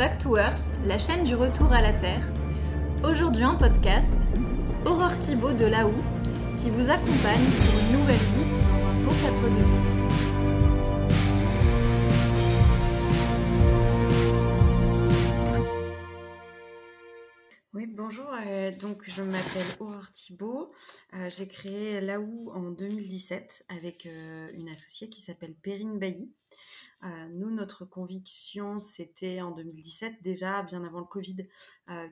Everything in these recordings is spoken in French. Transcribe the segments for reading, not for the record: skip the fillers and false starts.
Back to Earth, la chaîne du retour à la Terre. Aujourd'hui en podcast, Aurore Thibault de Laou qui vous accompagne pour une nouvelle vie dans un beau cadre de vie. Oui, bonjour. Donc, je m'appelle Aurore Thibault. J'ai créé Laou en 2017 avec une associée qui s'appelle Perrine Bailly. Nous, notre conviction, c'était en 2017, déjà bien avant le Covid,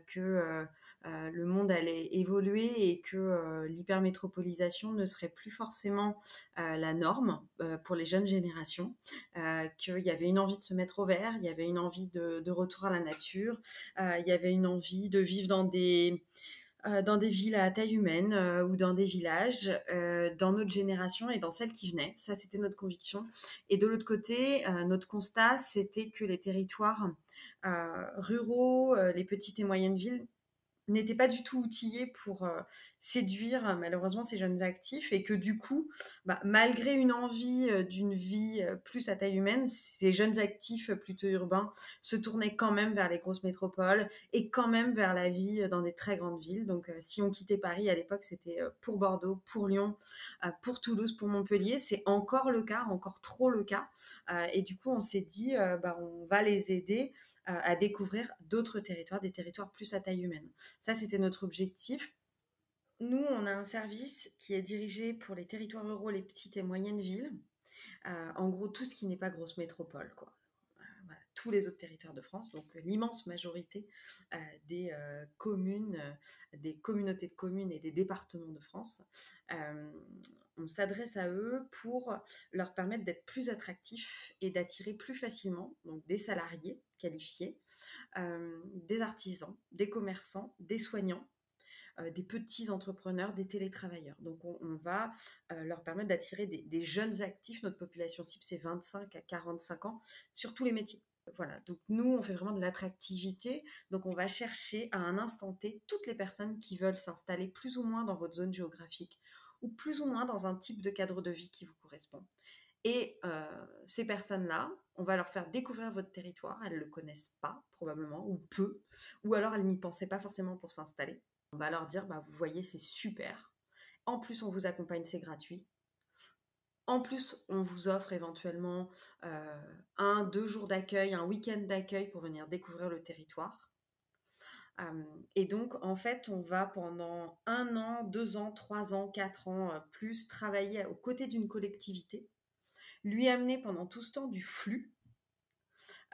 que le monde allait évoluer et que l'hypermétropolisation ne serait plus forcément la norme pour les jeunes générations, qu'il y avait une envie de se mettre au vert, il y avait une envie de retour à la nature, il y avait une envie de vivre dans des villes à taille humaine ou dans des villages, dans notre génération et dans celle qui venait. Ça, c'était notre conviction. Et de l'autre côté, notre constat, c'était que les territoires ruraux, les petites et moyennes villes, n'étaient pas du tout outillés pour séduire malheureusement ces jeunes actifs et que du coup, malgré une envie d'une vie plus à taille humaine, ces jeunes actifs plutôt urbains se tournaient quand même vers les grosses métropoles et quand même vers la vie dans des très grandes villes. Donc si on quittait Paris à l'époque, c'était pour Bordeaux, pour Lyon, pour Toulouse, pour Montpellier. C'est encore le cas, encore trop le cas. Et du coup, on s'est dit, on va les aider à découvrir d'autres territoires, des territoires plus à taille humaine. Ça, c'était notre objectif. Nous, on a un service qui est dirigé pour les territoires ruraux, les petites et moyennes villes. En gros, tout ce qui n'est pas grosse métropole, quoi. Voilà, tous les autres territoires de France, donc l'immense majorité des communes, des communautés de communes et des départements de France. On s'adresse à eux pour leur permettre d'être plus attractifs et d'attirer plus facilement donc des salariés qualifiés, des artisans, des commerçants, des soignants, des petits entrepreneurs, des télétravailleurs. Donc on va leur permettre d'attirer des jeunes actifs. Notre population cible, c'est 25 à 45 ans, sur tous les métiers. Voilà, donc nous, on fait vraiment de l'attractivité. Donc on va chercher à un instant T toutes les personnes qui veulent s'installer plus ou moins dans votre zone géographique ou plus ou moins dans un type de cadre de vie qui vous correspond. Et ces personnes-là, on va leur faire découvrir votre territoire. Elles ne le connaissent pas, probablement, ou peu. Ou alors, elles n'y pensaient pas forcément pour s'installer. On va leur dire, vous voyez, c'est super. En plus, on vous accompagne, c'est gratuit. En plus, on vous offre éventuellement 1, 2 jours d'accueil, un week-end d'accueil pour venir découvrir le territoire. Et donc, en fait, on va pendant 1 an, 2 ans, 3 ans, 4 ans, plus travailler aux côtés d'une collectivité, lui amener pendant tout ce temps du flux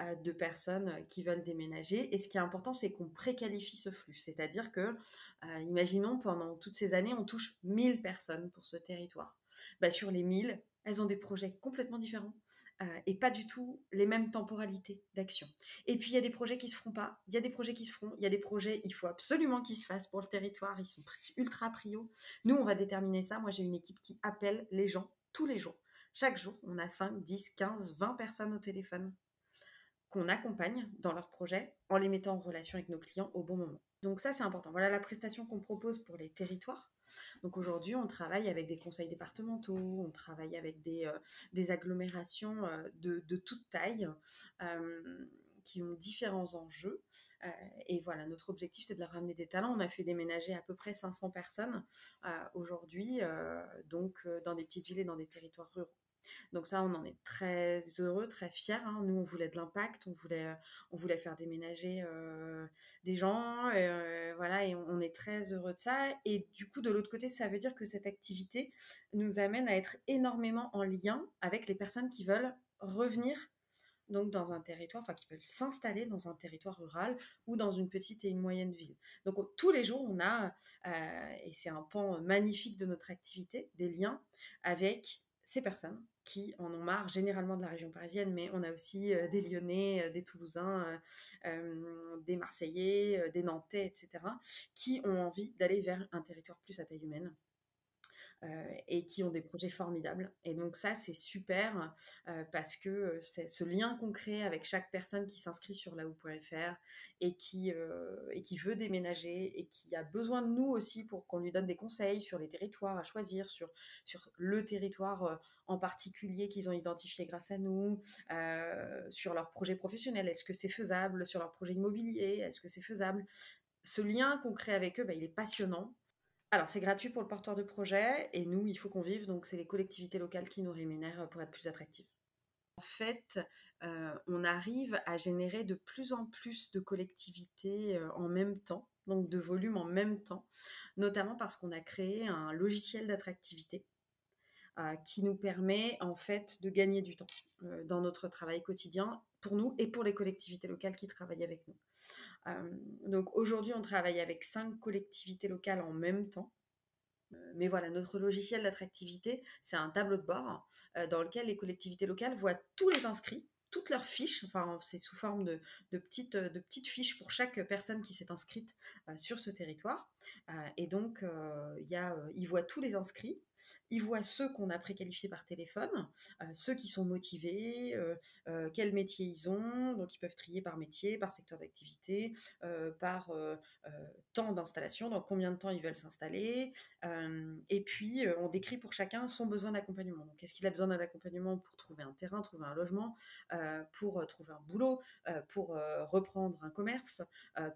de personnes qui veulent déménager. Et ce qui est important, c'est qu'on préqualifie ce flux. C'est-à-dire que, imaginons, pendant toutes ces années, on touche 1000 personnes pour ce territoire. Sur les 1000, elles ont des projets complètement différents et pas du tout les mêmes temporalités d'action. Et puis, il y a des projets qui se feront pas, il y a des projets qui se feront, il y a des projets, il faut absolument qu'ils se fassent pour le territoire, ils sont ultra prio. Nous, on va déterminer ça. Moi, j'ai une équipe qui appelle les gens tous les jours. Chaque jour, on a 5, 10, 15, 20 personnes au téléphone qu'on accompagne dans leurs projets en les mettant en relation avec nos clients au bon moment. Donc ça, c'est important. Voilà la prestation qu'on propose pour les territoires. Donc aujourd'hui, on travaille avec des conseils départementaux, on travaille avec des agglomérations de toute taille qui ont différents enjeux. Et voilà, notre objectif, c'est de leur ramener des talents. On a fait déménager à peu près 500 personnes aujourd'hui, dans des petites villes et dans des territoires ruraux. Donc ça, on en est très heureux, très fiers. Nous, on voulait de l'impact, on voulait faire déménager des gens, voilà, et on est très heureux de ça. Et du coup, de l'autre côté, ça veut dire que cette activité nous amène à être énormément en lien avec les personnes qui veulent revenir donc dans un territoire, enfin qui veulent s'installer dans un territoire rural ou dans une petite et une moyenne ville. Donc tous les jours, on a, et c'est un pan magnifique de notre activité, des liens avec ces personnes qui en ont marre, généralement de la région parisienne, mais on a aussi des Lyonnais, des Toulousains, des Marseillais, des Nantais, etc., qui ont envie d'aller vers un territoire plus à taille humaine, et qui ont des projets formidables. Et donc ça, c'est super parce que c'est ce lien qu'on crée avec chaque personne qui s'inscrit sur laou.fr et qui veut déménager et qui a besoin de nous aussi pour qu'on lui donne des conseils sur les territoires à choisir, sur le territoire en particulier qu'ils ont identifié grâce à nous, sur leur projet professionnel, est-ce que c'est faisable, sur leur projet immobilier, est-ce que c'est faisable. Ce lien qu'on crée avec eux, il est passionnant. Alors, c'est gratuit pour le porteur de projet et nous, il faut qu'on vive, donc c'est les collectivités locales qui nous rémunèrent pour être plus attractifs. En fait, on arrive à générer de plus en plus de collectivités en même temps, donc de volume en même temps, notamment parce qu'on a créé un logiciel d'attractivité qui nous permet en fait de gagner du temps dans notre travail quotidien pour nous et pour les collectivités locales qui travaillent avec nous. Donc aujourd'hui, on travaille avec 5 collectivités locales en même temps. Mais voilà, notre logiciel d'attractivité, c'est un tableau de bord dans lequel les collectivités locales voient tous les inscrits, toutes leurs fiches, enfin c'est sous forme de petites fiches pour chaque personne qui s'est inscrite sur ce territoire. Et donc, ils voient tous les inscrits, ils voient ceux qu'on a préqualifiés par téléphone, ceux qui sont motivés, quel métier ils ont, donc ils peuvent trier par métier, par secteur d'activité, par temps d'installation, dans combien de temps ils veulent s'installer, et puis, on décrit pour chacun son besoin d'accompagnement. Donc, est-ce qu'il a besoin d'un accompagnement pour trouver un terrain, trouver un logement, pour trouver un boulot, pour reprendre un commerce,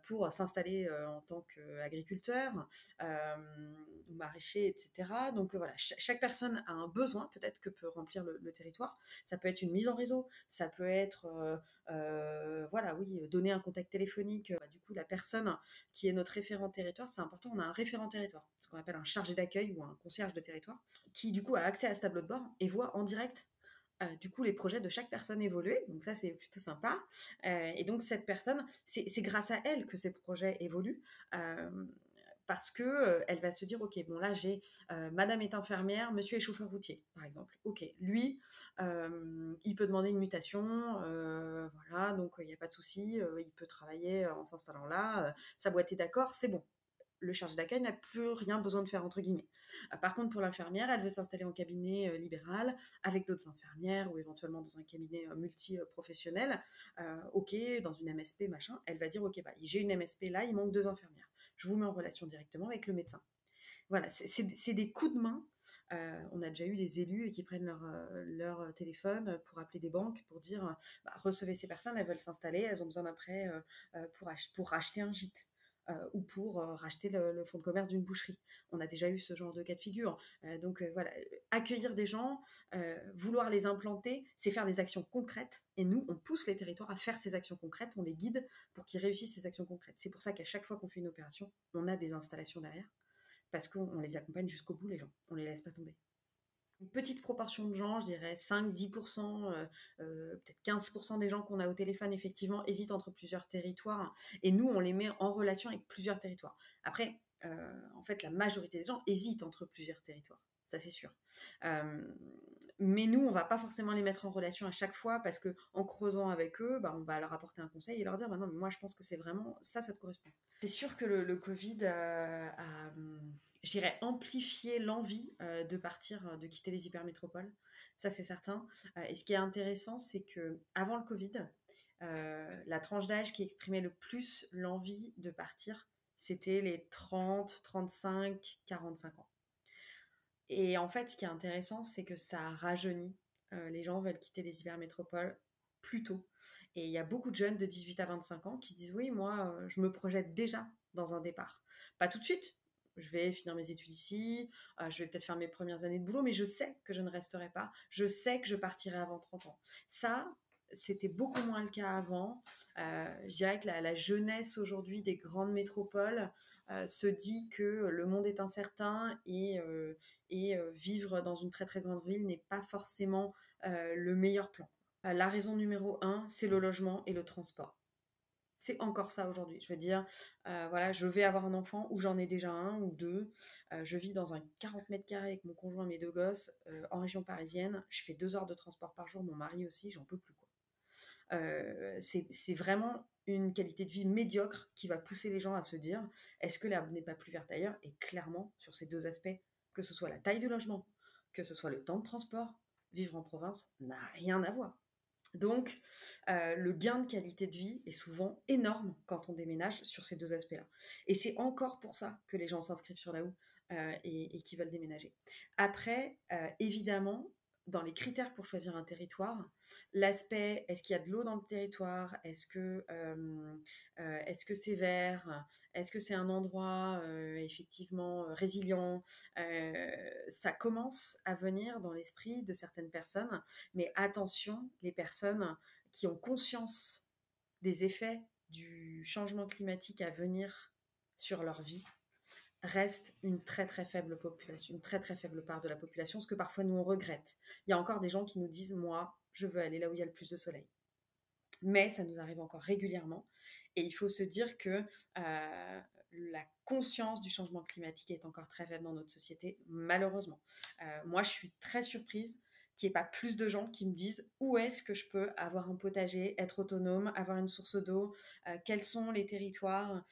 pour s'installer en tant qu'agriculteur ou maraîcher, etc. Donc, voilà, chaque personne a un besoin peut-être que peut remplir le territoire. Ça peut être une mise en réseau, ça peut être, voilà, oui, donner un contact téléphonique. Du coup, la personne qui est notre référent territoire, c'est important, on a un référent territoire, ce qu'on appelle un chargé d'accueil ou un concierge de territoire, qui du coup a accès à ce tableau de bord et voit en direct du coup les projets de chaque personne évoluer. Donc ça, c'est plutôt sympa. Et donc cette personne, c'est grâce à elle que ces projets évoluent. Parce que elle va se dire, ok, bon là j'ai Madame est infirmière, Monsieur est chauffeur routier, par exemple. Ok, lui, il peut demander une mutation, voilà, donc il n'y a pas de souci, il peut travailler en s'installant là. Sa boîte est d'accord, c'est bon. Le chargé d'accueil n'a plus rien besoin de faire, entre guillemets. Par contre, pour l'infirmière, elle veut s'installer en cabinet libéral avec d'autres infirmières ou éventuellement dans un cabinet multi-professionnel. Ok, dans une MSP, machin. Elle va dire, ok, bah, j'ai une MSP là, il manque 2 infirmières. Je vous mets en relation directement avec le médecin. Voilà, c'est des coups de main. On a déjà eu des élus qui prennent leur téléphone pour appeler des banques pour dire bah, recevez ces personnes, elles veulent s'installer, elles ont besoin d'un prêt pour racheter un gîte. Ou pour racheter le fonds de commerce d'une boucherie. On a déjà eu ce genre de cas de figure. Donc voilà, accueillir des gens, vouloir les implanter, c'est faire des actions concrètes. Et nous, on pousse les territoires à faire ces actions concrètes, on les guide pour qu'ils réussissent ces actions concrètes. C'est pour ça qu'à chaque fois qu'on fait une opération, on a des installations derrière, parce qu'on les accompagne jusqu'au bout, les gens. On les laisse pas tomber. Une petite proportion de gens, je dirais 5-10%, peut-être 15% des gens qu'on a au téléphone, effectivement, hésitent entre plusieurs territoires. Et nous, on les met en relation avec plusieurs territoires. Après, en fait, la majorité des gens hésitent entre plusieurs territoires. Ça, c'est sûr. Mais nous, on va pas forcément les mettre en relation à chaque fois parce que en creusant avec eux, bah, on va leur apporter un conseil et leur dire bah non, mais moi, je pense que c'est vraiment ça te correspond. C'est sûr que le Covid a je dirais, amplifier l'envie de partir, de quitter les hypermétropoles. Ça, c'est certain. Et ce qui est intéressant, c'est que avant le Covid, la tranche d'âge qui exprimait le plus l'envie de partir, c'était les 30, 35, 45 ans. Et en fait, ce qui est intéressant, c'est que ça a rajeuni. Les gens veulent quitter les hypermétropoles plus tôt. Et il y a beaucoup de jeunes de 18 à 25 ans qui se disent oui, moi, je me projette déjà dans un départ. Pas tout de suite. Je vais finir mes études ici, je vais peut-être faire mes premières années de boulot, mais je sais que je ne resterai pas. Je sais que je partirai avant 30 ans. Ça, c'était beaucoup moins le cas avant. Je dirais que la jeunesse aujourd'hui des grandes métropoles se dit que le monde est incertain et vivre dans une très très grande ville n'est pas forcément le meilleur plan. La raison numéro 1, c'est le logement et le transport. C'est encore ça aujourd'hui. Je veux dire, voilà, je vais avoir un enfant ou j'en ai déjà un ou deux. Je vis dans un 40 mètres carrés avec mon conjoint et mes 2 gosses en région parisienne. Je fais 2 heures de transport par jour. Mon mari aussi, j'en peux plus, quoi. C'est vraiment une qualité de vie médiocre qui va pousser les gens à se dire est-ce que l'herbe n'est pas plus verte ailleurs. Et clairement, sur ces 2 aspects que ce soit la taille du logement, que ce soit le temps de transport, vivre en province n'a rien à voir. Donc, le gain de qualité de vie est souvent énorme quand on déménage sur ces deux aspects-là. Et c'est encore pour ça que les gens s'inscrivent sur la houe et qui veulent déménager. Après, évidemment, dans les critères pour choisir un territoire, l'aspect est-ce qu'il y a de l'eau dans le territoire, est-ce que c'est vert, est-ce que c'est un endroit effectivement résilient, ça commence à venir dans l'esprit de certaines personnes. Mais attention, les personnes qui ont conscience des effets du changement climatique à venir sur leur vie restent une très très faible population, une très très faible part de la population, ce que parfois nous on regrette. Il y a encore des gens qui nous disent moi, je veux aller là où il y a le plus de soleil. Mais ça nous arrive encore régulièrement et il faut se dire que la conscience du changement climatique est encore très faible dans notre société, malheureusement. Moi, je suis très surprise qu'il n'y ait pas plus de gens qui me disent où est-ce que je peux avoir un potager, être autonome, avoir une source d'eau, quels sont les territoires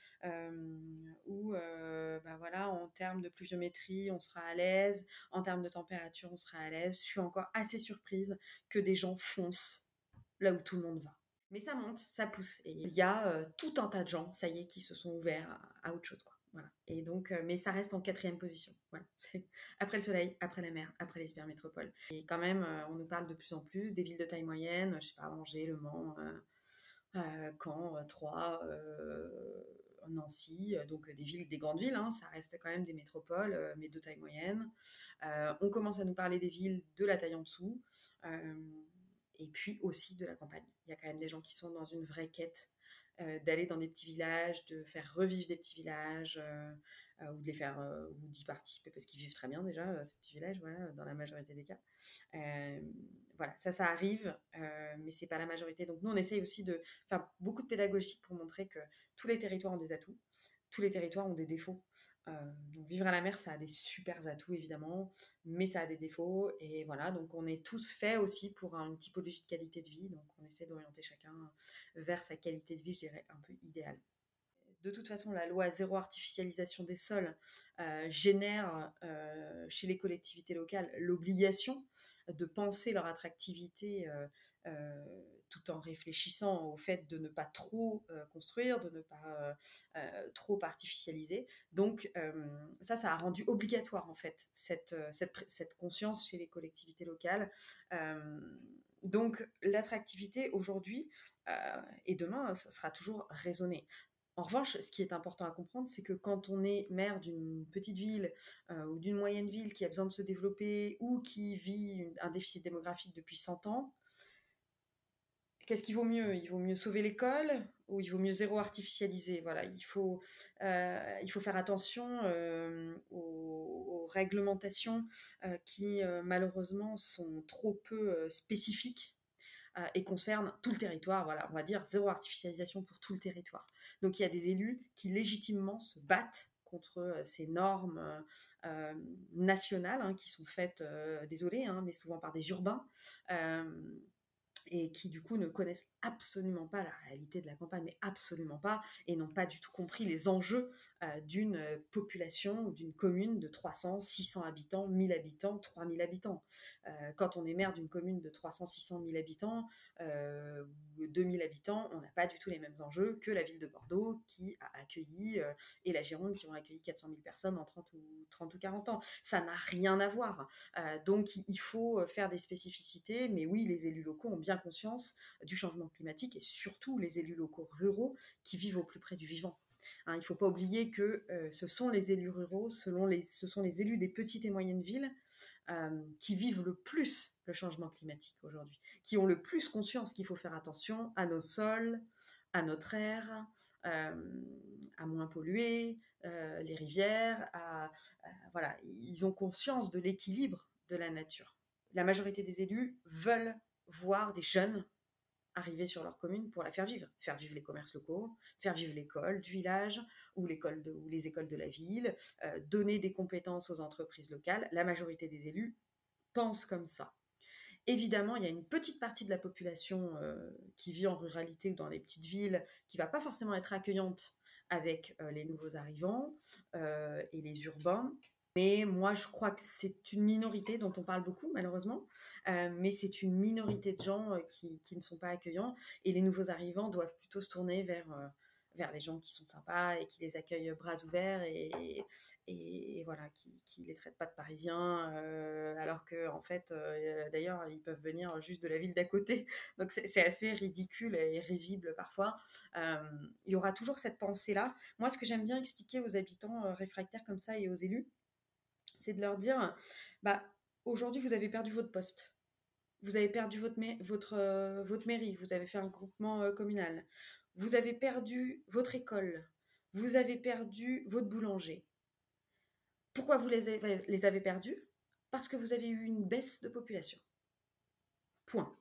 où, voilà, en termes de pluviométrie, on sera à l'aise, en termes de température, on sera à l'aise. Je suis encore assez surprise que des gens foncent là où tout le monde va. Mais ça monte, ça pousse. Et il y a tout un tas de gens, ça y est, qui se sont ouverts à autre chose, quoi. Voilà. Et donc, mais ça reste en 4e position. Voilà. C'est après le soleil, après la mer, après les hypermétropoles. Et quand même, on nous parle de plus en plus des villes de taille moyenne, je sais pas, Angers, Le Mans, Caen, Troyes, Nancy, donc des villes, des grandes villes, hein, ça reste quand même des métropoles, mais de taille moyenne. On commence à nous parler des villes de la taille en dessous. Et puis aussi de la campagne. Il y a quand même des gens qui sont dans une vraie quête d'aller dans des petits villages, de faire revivre des petits villages, ou de les faire, ou d'y participer parce qu'ils vivent très bien déjà, ces petits villages, voilà, dans la majorité des cas. Voilà, ça arrive, mais c'est pas la majorité. Donc nous, on essaye aussi de faire beaucoup de pédagogie pour montrer que tous les territoires ont des atouts, tous les territoires ont des défauts. Donc vivre à la mer, ça a des super atouts évidemment, mais ça a des défauts. Et voilà, donc on est tous faits aussi pour une typologie de qualité de vie. Donc on essaie d'orienter chacun vers sa qualité de vie, je dirais, un peu idéale. De toute façon, la loi zéro artificialisation des sols génère chez les collectivités locales l'obligation de penser leur attractivité tout en réfléchissant au fait de ne pas trop construire, de ne pas trop artificialiser. Donc ça a rendu obligatoire en fait cette conscience chez les collectivités locales. Donc l'attractivité aujourd'hui et demain, ça sera toujours raisonné. En revanche, ce qui est important à comprendre, c'est que quand on est maire d'une petite ville ou d'une moyenne ville qui a besoin de se développer ou qui vit un déficit démographique depuis 100 ans, qu'est-ce qu'il vaut mieux? Il vaut mieux sauver l'école ou il vaut mieux zéro artificialiser? Voilà, il faut faire attention aux réglementations qui malheureusement sont trop peu spécifiques et concerne tout le territoire. Voilà, on va dire zéro artificialisation pour tout le territoire. Donc il y a des élus qui légitimement se battent contre ces normes nationales qui sont faites, désolé, mais souvent par des urbains. Et qui du coup ne connaissent absolument pas la réalité de la campagne, mais absolument pas, et n'ont pas du tout compris les enjeux d'une population ou d'une commune de 300, 600 habitants, 1000 habitants, 3000 habitants. Quand on est maire d'une commune de 300, 600, 1000 habitants ou 2000 habitants, on n'a pas du tout les mêmes enjeux que la ville de Bordeaux qui a accueilli, et la Gironde qui ont accueilli 400 000 personnes en 30 ou 40 ans. Ça n'a rien à voir. Donc il faut faire des spécificités, mais oui, les élus locaux ont bien conscience du changement climatique et surtout les élus locaux ruraux qui vivent au plus près du vivant. Il ne faut pas oublier que ce sont les élus ruraux, ce sont les élus des petites et moyennes villes qui vivent le plus le changement climatique aujourd'hui, qui ont le plus conscience qu'il faut faire attention à nos sols, à notre air, à moins polluer, les rivières, voilà, ils ont conscience de l'équilibre de la nature. La majorité des élus veulent voir des jeunes arriver sur leur commune pour la faire vivre les commerces locaux, faire vivre l'école du village ou les écoles de la ville, donner des compétences aux entreprises locales. La majorité des élus pensent comme ça. Évidemment, il y a une petite partie de la population qui vit en ruralité ou dans les petites villes qui ne va pas forcément être accueillante avec les nouveaux arrivants et les urbains. Mais moi, je crois que c'est une minorité dont on parle beaucoup, malheureusement. Mais c'est une minorité de gens qui ne sont pas accueillants. Et les nouveaux arrivants doivent plutôt se tourner vers les gens qui sont sympas et qui les accueillent bras ouverts et voilà, qui les traitent pas de parisiens. Alors que, en fait, d'ailleurs, ils peuvent venir juste de la ville d'à côté. Donc, c'est assez ridicule et risible parfois. Il y aura toujours cette pensée-là. Moi, ce que j'aime bien expliquer aux habitants réfractaires comme ça et aux élus, c'est de leur dire, bah, aujourd'hui, vous avez perdu votre poste. Vous avez perdu votre mairie, vous avez fait un groupement communal. Vous avez perdu votre école. Vous avez perdu votre boulanger. Pourquoi vous les avez perdus? Parce que vous avez eu une baisse de population. Point.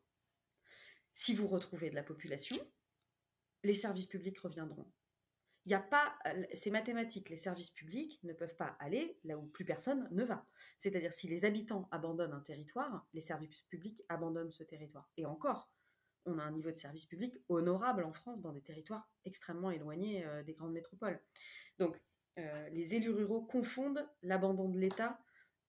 Si vous retrouvez de la population, les services publics reviendront. Il n'y a pas, c'est mathématique, les services publics ne peuvent pas aller là où plus personne ne va. C'est-à-dire si les habitants abandonnent un territoire, les services publics abandonnent ce territoire. Et encore, on a un niveau de service public honorable en France dans des territoires extrêmement éloignés des grandes métropoles. Donc, les élus ruraux confondent l'abandon de l'État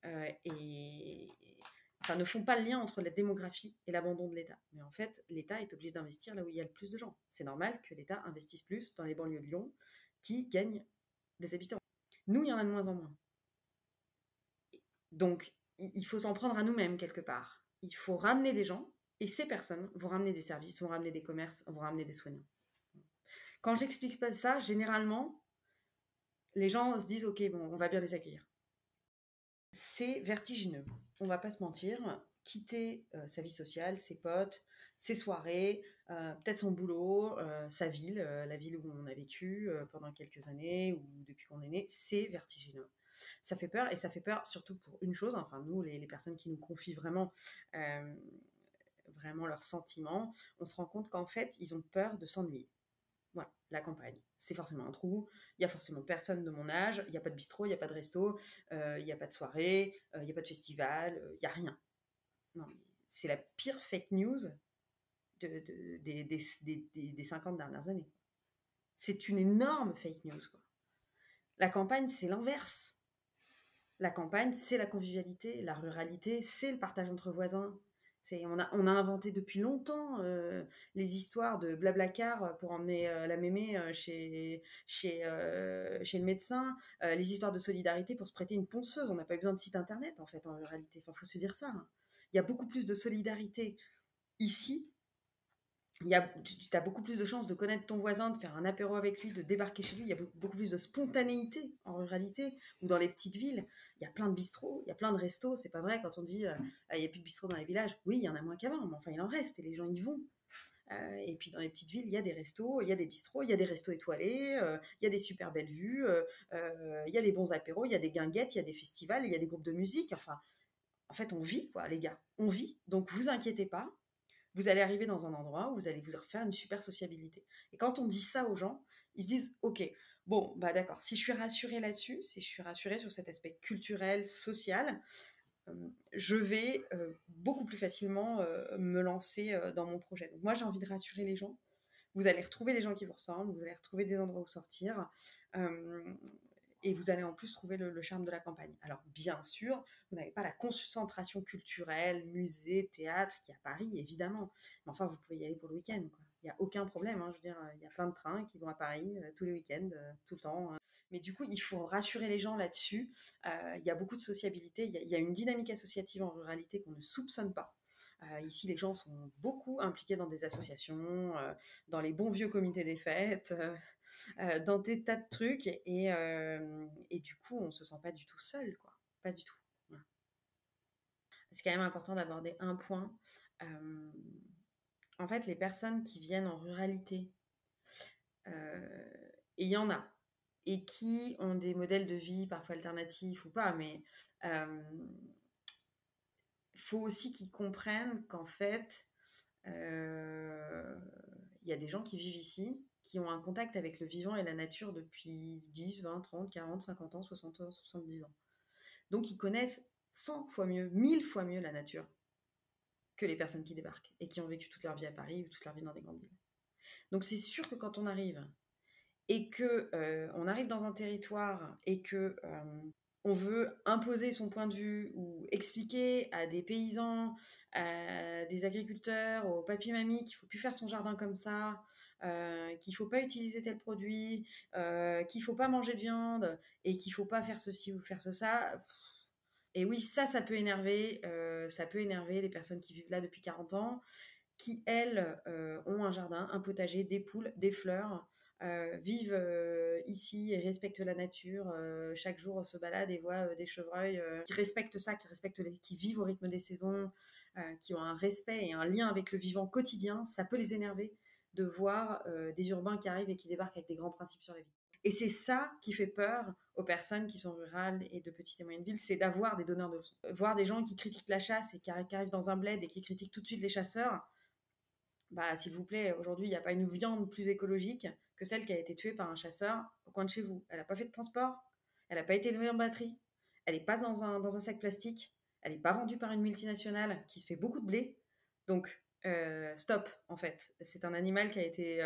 ne font pas le lien entre la démographie et l'abandon de l'État. Mais en fait, l'État est obligé d'investir là où il y a le plus de gens. C'est normal que l'État investisse plus dans les banlieues de Lyon qui gagnent des habitants. Nous, il y en a de moins en moins. Donc, il faut s'en prendre à nous-mêmes quelque part. Il faut ramener des gens, et ces personnes vont ramener des services, vont ramener des commerces, vont ramener des soignants. Quand j'explique pas ça, généralement, les gens se disent « Ok, bon, on va bien les accueillir ». C'est vertigineux, on va pas se mentir. Quitter sa vie sociale, ses potes, ses soirées, peut-être son boulot, sa ville, la ville où on a vécu pendant quelques années ou depuis qu'on est né, c'est vertigineux. Ça fait peur, et ça fait peur surtout pour une chose, enfin nous, les personnes qui nous confient vraiment leurs sentiments, on se rend compte qu'en fait, ils ont peur de s'ennuyer. Voilà, la campagne, c'est forcément un trou, il y a forcément personne de mon âge, il n'y a pas de bistrot, il n'y a pas de resto, il n'y a pas de soirée, il n'y a pas de festival, il n'y a rien. Non, c'est la pire fake news des 50 dernières années. C'est une énorme fake news, quoi. La campagne, c'est l'inverse. La campagne, c'est la convivialité, la ruralité, c'est le partage entre voisins. On a inventé depuis longtemps les histoires de Blablacar pour emmener la mémé chez le médecin, les histoires de solidarité pour se prêter une ponceuse. On n'a pas eu besoin de site internet en fait en ruralité. Enfin, faut se dire ça. Hein. Il y a beaucoup plus de solidarité ici. Tu as beaucoup plus de chances de connaître ton voisin, de faire un apéro avec lui, de débarquer chez lui. Il y a beaucoup plus de spontanéité en ruralité ou dans les petites villes. Il y a plein de bistrots, il y a plein de restos. C'est pas vrai quand on dit il n'y a plus de bistrots dans les villages. Oui, il y en a moins qu'avant, mais enfin il en reste et les gens y vont. Et puis dans les petites villes, il y a des restos, il y a des bistrots, il y a des restos étoilés, il y a des super belles vues, il y a des bons apéros, il y a des guinguettes, il y a des festivals, il y a des groupes de musique. Enfin, en fait, on vit, quoi, les gars. On vit. Donc, vous inquiétez pas. Vous allez arriver dans un endroit où vous allez vous faire une super sociabilité. Et quand on dit ça aux gens, ils se disent « Ok, bon, bah d'accord, si je suis rassurée là-dessus, si je suis rassurée sur cet aspect culturel, social, je vais beaucoup plus facilement me lancer dans mon projet. » Donc moi, j'ai envie de rassurer les gens. Vous allez retrouver des gens qui vous ressemblent, vous allez retrouver des endroits où sortir. Et vous allez en plus trouver le charme de la campagne. Alors, bien sûr, vous n'avez pas la concentration culturelle, musée, théâtre, qui est à Paris, évidemment. Mais enfin, vous pouvez y aller pour le week-end, quoi. Il n'y a aucun problème. Hein, je veux dire, il y a plein de trains qui vont à Paris tous les week-ends, tout le temps. Mais du coup, il faut rassurer les gens là-dessus. Il y a beaucoup de sociabilité. Il y a une dynamique associative en ruralité qu'on ne soupçonne pas. Ici, les gens sont beaucoup impliqués dans des associations, dans les bons vieux comités des fêtes, dans des tas de trucs. Et du coup, on se sent pas du tout seul, quoi. Pas du tout. Voilà. C'est quand même important d'aborder un point. En fait, les personnes qui viennent en ruralité, et il y en a, et qui ont des modèles de vie parfois alternatifs ou pas, mais faut aussi qu'ils comprennent qu'en fait, il y a des gens qui vivent ici, qui ont un contact avec le vivant et la nature depuis 10, 20, 30, 40, 50 ans, 60 ans, 70 ans. Donc ils connaissent 100 fois mieux, 1000 fois mieux la nature que les personnes qui débarquent et qui ont vécu toute leur vie à Paris ou toute leur vie dans des grandes villes. Donc c'est sûr que quand on arrive et que on arrive dans un territoire et que on veut imposer son point de vue ou expliquer à des paysans, à des agriculteurs, aux papy-mamies qu'il faut plus faire son jardin comme ça, qu'il faut pas utiliser tel produit, qu'il faut pas manger de viande et qu'il faut pas faire ceci ou faire ça. Et oui, ça peut énerver. Ça peut énerver les personnes qui vivent là depuis 40 ans, qui, elles, ont un jardin, un potager, des poules, des fleurs, vivent ici et respectent la nature. Chaque jour, se baladent et voient des chevreuils qui respectent ça, qui vivent au rythme des saisons, qui ont un respect et un lien avec le vivant quotidien. Ça peut les énerver de voir des urbains qui arrivent et qui débarquent avec des grands principes sur la vie. Et c'est ça qui fait peur aux personnes qui sont rurales et de petites et moyennes villes, c'est d'avoir des donneurs de leçons. Voir des gens qui critiquent la chasse et qui arrivent dans un bled et qui critiquent tout de suite les chasseurs, bah, s'il vous plaît, aujourd'hui, il n'y a pas une viande plus écologique que celle qui a été tuée par un chasseur au coin de chez vous. Elle n'a pas fait de transport, elle n'a pas été élevée en batterie, elle n'est pas dans un sac plastique, elle n'est pas vendue par une multinationale qui se fait beaucoup de blé. Donc, stop, en fait. C'est un animal qui a été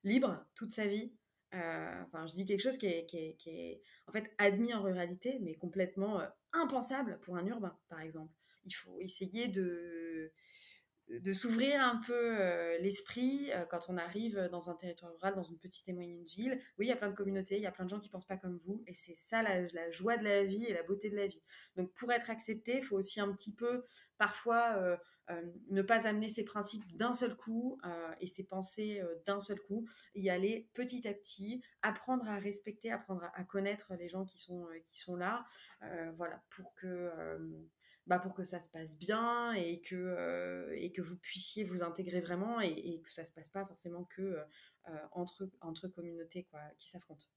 libre toute sa vie. Enfin, je dis quelque chose qui est en fait admis en ruralité, mais complètement impensable pour un urbain, par exemple. Il faut essayer de s'ouvrir un peu l'esprit quand on arrive dans un territoire rural, dans une petite et moyenne ville. Oui, il y a plein de communautés, il y a plein de gens qui pensent pas comme vous, et c'est ça la joie de la vie et la beauté de la vie. Donc pour être accepté, il faut aussi un petit peu, parfois, ne pas amener ses principes d'un seul coup et ses pensées d'un seul coup, y aller petit à petit, apprendre à respecter, apprendre à connaître les gens qui sont là, voilà, pour que ça se passe bien et que vous puissiez vous intégrer vraiment et que ça se passe pas forcément que entre communautés quoi, qui s'affrontent.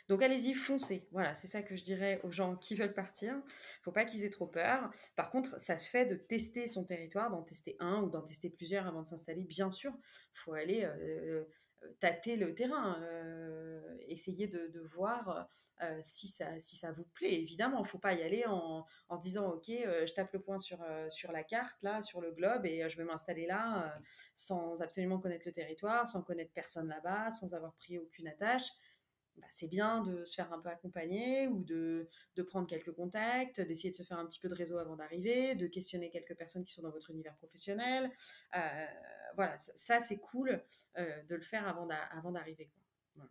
Donc allez-y, foncez. Voilà, c'est ça que je dirais aux gens qui veulent partir. Faut pas qu'ils aient trop peur. Par contre, ça se fait de tester son territoire, d'en tester un ou d'en tester plusieurs avant de s'installer. Bien sûr, faut aller tâter le terrain, essayer de voir si ça vous plaît. Évidemment, faut pas y aller en se disant ok, je tape le point sur la carte là, sur le globe et je vais m'installer là sans absolument connaître le territoire, sans connaître personne là-bas, sans avoir pris aucune attache. Bah, c'est bien de se faire un peu accompagner ou de prendre quelques contacts, d'essayer de se faire un petit peu de réseau avant d'arriver, de questionner quelques personnes qui sont dans votre univers professionnel. Voilà, ça c'est cool de le faire avant d'arriver, quoi. Voilà.